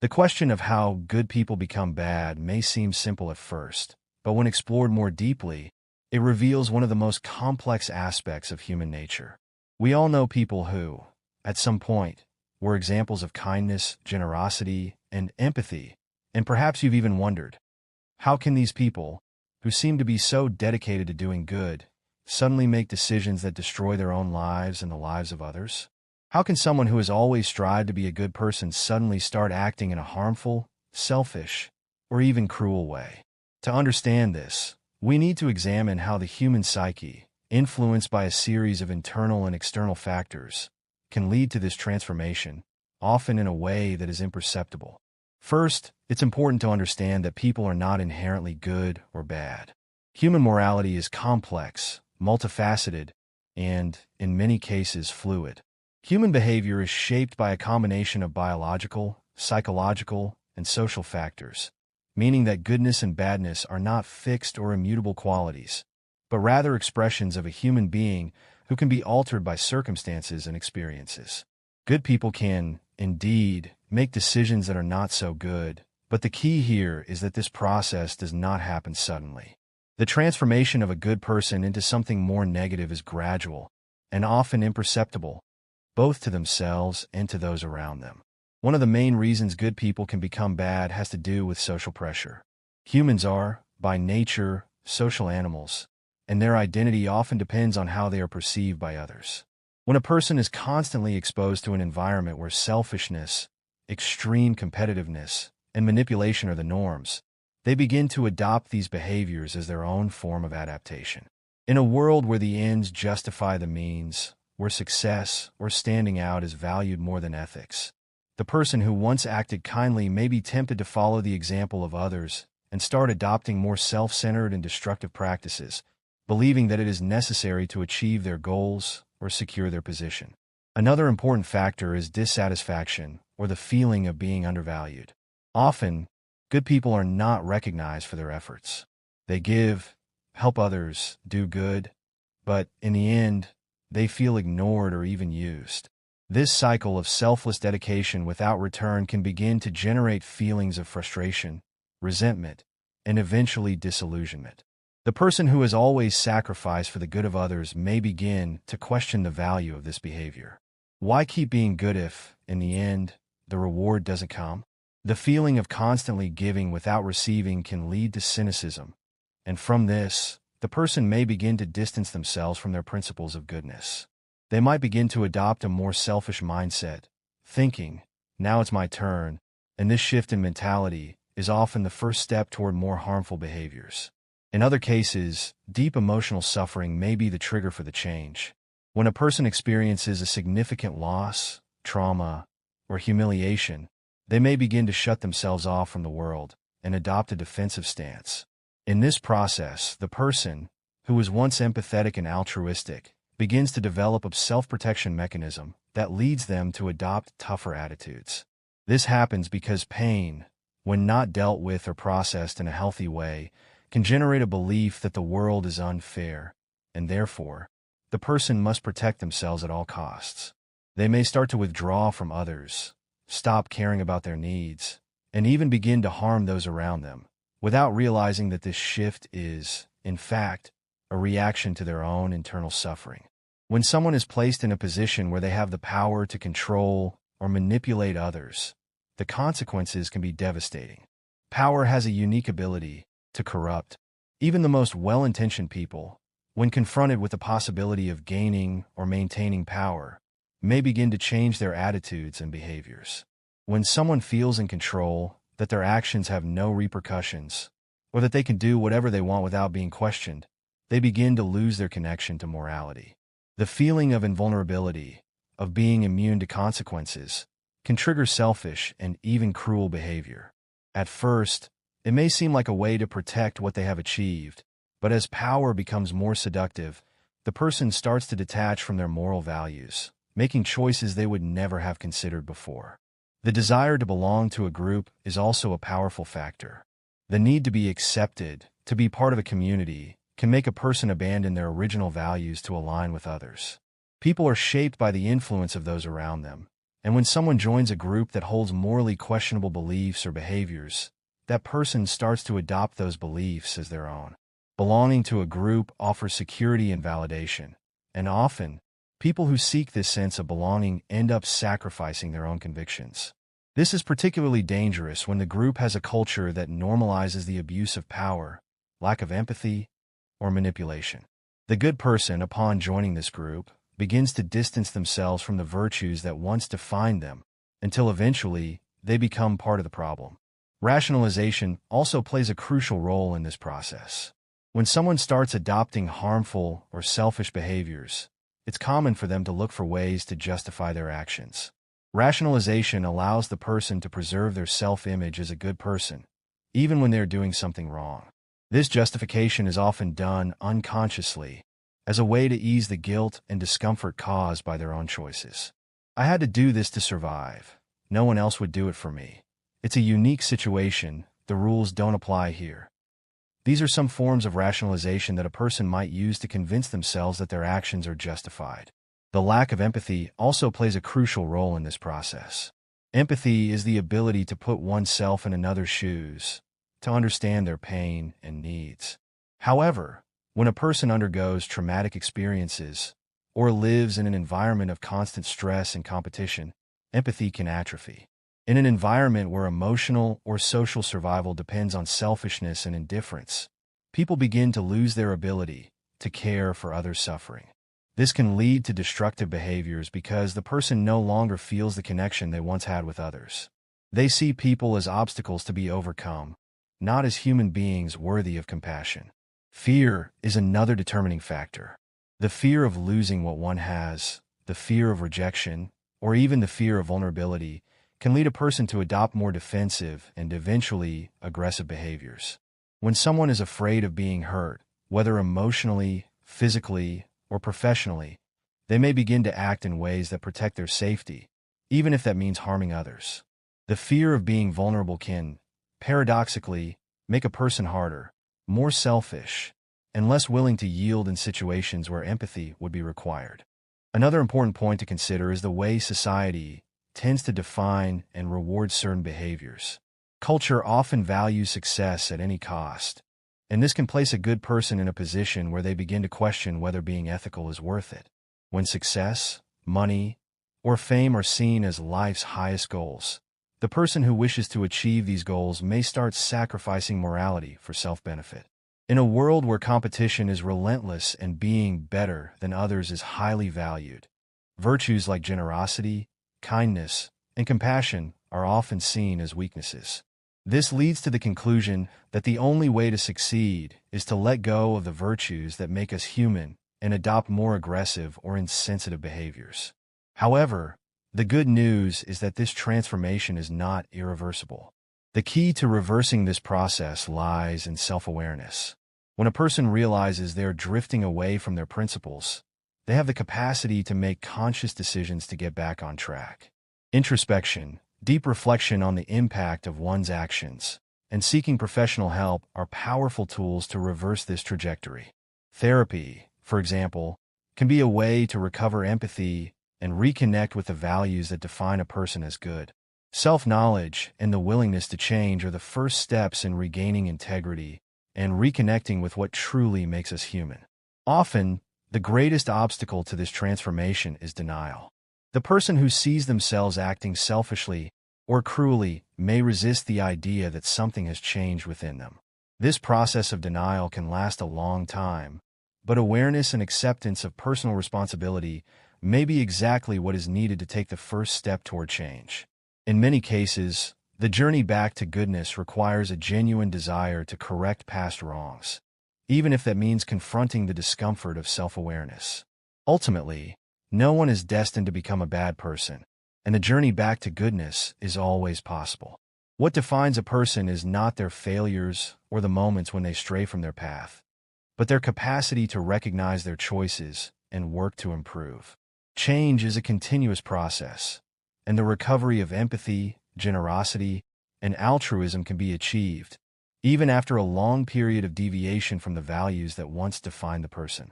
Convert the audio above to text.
The question of how good people become bad may seem simple at first, but when explored more deeply, it reveals one of the most complex aspects of human nature. We all know people who, at some point, were examples of kindness, generosity, and empathy, and perhaps you've even wondered, how can these people, who seem to be so dedicated to doing good, suddenly make decisions that destroy their own lives and the lives of others? How can someone who has always strived to be a good person suddenly start acting in a harmful, selfish, or even cruel way? To understand this, we need to examine how the human psyche, influenced by a series of internal and external factors, can lead to this transformation, often in a way that is imperceptible. First, it's important to understand that people are not inherently good or bad. Human morality is complex, multifaceted, and, in many cases, fluid. Human behavior is shaped by a combination of biological, psychological, and social factors, meaning that goodness and badness are not fixed or immutable qualities, but rather expressions of a human being who can be altered by circumstances and experiences. Good people can, indeed, make decisions that are not so good, but the key here is that this process does not happen suddenly. The transformation of a good person into something more negative is gradual and often imperceptible, both to themselves and to those around them. One of the main reasons good people can become bad has to do with social pressure. Humans are, by nature, social animals, and their identity often depends on how they are perceived by others. When a person is constantly exposed to an environment where selfishness, extreme competitiveness, and manipulation are the norms, they begin to adopt these behaviors as their own form of adaptation. In a world where the ends justify the means, where success or standing out is valued more than ethics, the person who once acted kindly may be tempted to follow the example of others and start adopting more self-centered and destructive practices, believing that it is necessary to achieve their goals or secure their position. Another important factor is dissatisfaction, or the feeling of being undervalued. Often, good people are not recognized for their efforts. They give, help others, do good, but in the end, they feel ignored or even used. This cycle of selfless dedication without return can begin to generate feelings of frustration, resentment, and eventually disillusionment. The person who has always sacrificed for the good of others may begin to question the value of this behavior. Why keep being good if, in the end, the reward doesn't come? The feeling of constantly giving without receiving can lead to cynicism, and from this, the person may begin to distance themselves from their principles of goodness. They might begin to adopt a more selfish mindset, thinking, now it's my turn, and this shift in mentality is often the first step toward more harmful behaviors. In other cases, deep emotional suffering may be the trigger for the change. When a person experiences a significant loss, trauma, or humiliation, they may begin to shut themselves off from the world and adopt a defensive stance. In this process, the person, who was once empathetic and altruistic, begins to develop a self-protection mechanism that leads them to adopt tougher attitudes. This happens because pain, when not dealt with or processed in a healthy way, can generate a belief that the world is unfair, and therefore, the person must protect themselves at all costs. They may start to withdraw from others, stop caring about their needs, and even begin to harm those around them, without realizing that this shift is, in fact, a reaction to their own internal suffering. When someone is placed in a position where they have the power to control or manipulate others, the consequences can be devastating. Power has a unique ability to corrupt. Even the most well-intentioned people, when confronted with the possibility of gaining or maintaining power, may begin to change their attitudes and behaviors. When someone feels in control, that their actions have no repercussions, or that they can do whatever they want without being questioned, they begin to lose their connection to morality. The feeling of invulnerability, of being immune to consequences, can trigger selfish and even cruel behavior. At first, it may seem like a way to protect what they have achieved, but as power becomes more seductive, the person starts to detach from their moral values, making choices they would never have considered before. The desire to belong to a group is also a powerful factor. The need to be accepted, to be part of a community, can make a person abandon their original values to align with others. People are shaped by the influence of those around them, And when someone joins a group that holds morally questionable beliefs or behaviors, that person starts to adopt those beliefs as their own. Belonging to a group offers security and validation, and often, people who seek this sense of belonging end up sacrificing their own convictions. This is particularly dangerous when the group has a culture that normalizes the abuse of power, lack of empathy, or manipulation. The good person, upon joining this group, begins to distance themselves from the virtues that once defined them, until eventually they become part of the problem. Rationalization also plays a crucial role in this process. When someone starts adopting harmful or selfish behaviors, it's common for them to look for ways to justify their actions. Rationalization allows the person to preserve their self-image as a good person, even when they're doing something wrong. This justification is often done unconsciously, as a way to ease the guilt and discomfort caused by their own choices. I had to do this to survive. No one else would do it for me. It's a unique situation. The rules don't apply here. These are some forms of rationalization that a person might use to convince themselves that their actions are justified. The lack of empathy also plays a crucial role in this process. Empathy is the ability to put oneself in another's shoes, to understand their pain and needs. However, when a person undergoes traumatic experiences or lives in an environment of constant stress and competition, empathy can atrophy. In an environment where emotional or social survival depends on selfishness and indifference, people begin to lose their ability to care for others' suffering. This can lead to destructive behaviors because the person no longer feels the connection they once had with others. They see people as obstacles to be overcome, not as human beings worthy of compassion. Fear is another determining factor. The fear of losing what one has, the fear of rejection, or even the fear of vulnerability can lead a person to adopt more defensive and eventually aggressive behaviors. When someone is afraid of being hurt, whether emotionally, physically, or professionally, they may begin to act in ways that protect their safety, even if that means harming others. The fear of being vulnerable can, paradoxically, make a person harder, more selfish, and less willing to yield in situations where empathy would be required. Another important point to consider is the way society tends to define and reward certain behaviors. Culture often values success at any cost, and this can place a good person in a position where they begin to question whether being ethical is worth it. When success, money, or fame are seen as life's highest goals, the person who wishes to achieve these goals may start sacrificing morality for self-benefit. In a world where competition is relentless and being better than others is highly valued, virtues like generosity, kindness, and compassion are often seen as weaknesses. This leads to the conclusion that the only way to succeed is to let go of the virtues that make us human and adopt more aggressive or insensitive behaviors. However, the good news is that this transformation is not irreversible. The key to reversing this process lies in self-awareness. When a person realizes they are drifting away from their principles, they have the capacity to make conscious decisions to get back on track. Introspection, deep reflection on the impact of one's actions, and seeking professional help are powerful tools to reverse this trajectory. Therapy, for example, can be a way to recover empathy and reconnect with the values that define a person as good. Self-knowledge and the willingness to change are the first steps in regaining integrity and reconnecting with what truly makes us human. Often, the greatest obstacle to this transformation is denial. The person who sees themselves acting selfishly or cruelly may resist the idea that something has changed within them. This process of denial can last a long time, but awareness and acceptance of personal responsibility may be exactly what is needed to take the first step toward change. In many cases, the journey back to goodness requires a genuine desire to correct past wrongs, even if that means confronting the discomfort of self-awareness. Ultimately, no one is destined to become a bad person, and the journey back to goodness is always possible. What defines a person is not their failures or the moments when they stray from their path, but their capacity to recognize their choices and work to improve. Change is a continuous process, and the recovery of empathy, generosity, and altruism can be achieved, even after a long period of deviation from the values that once defined the person.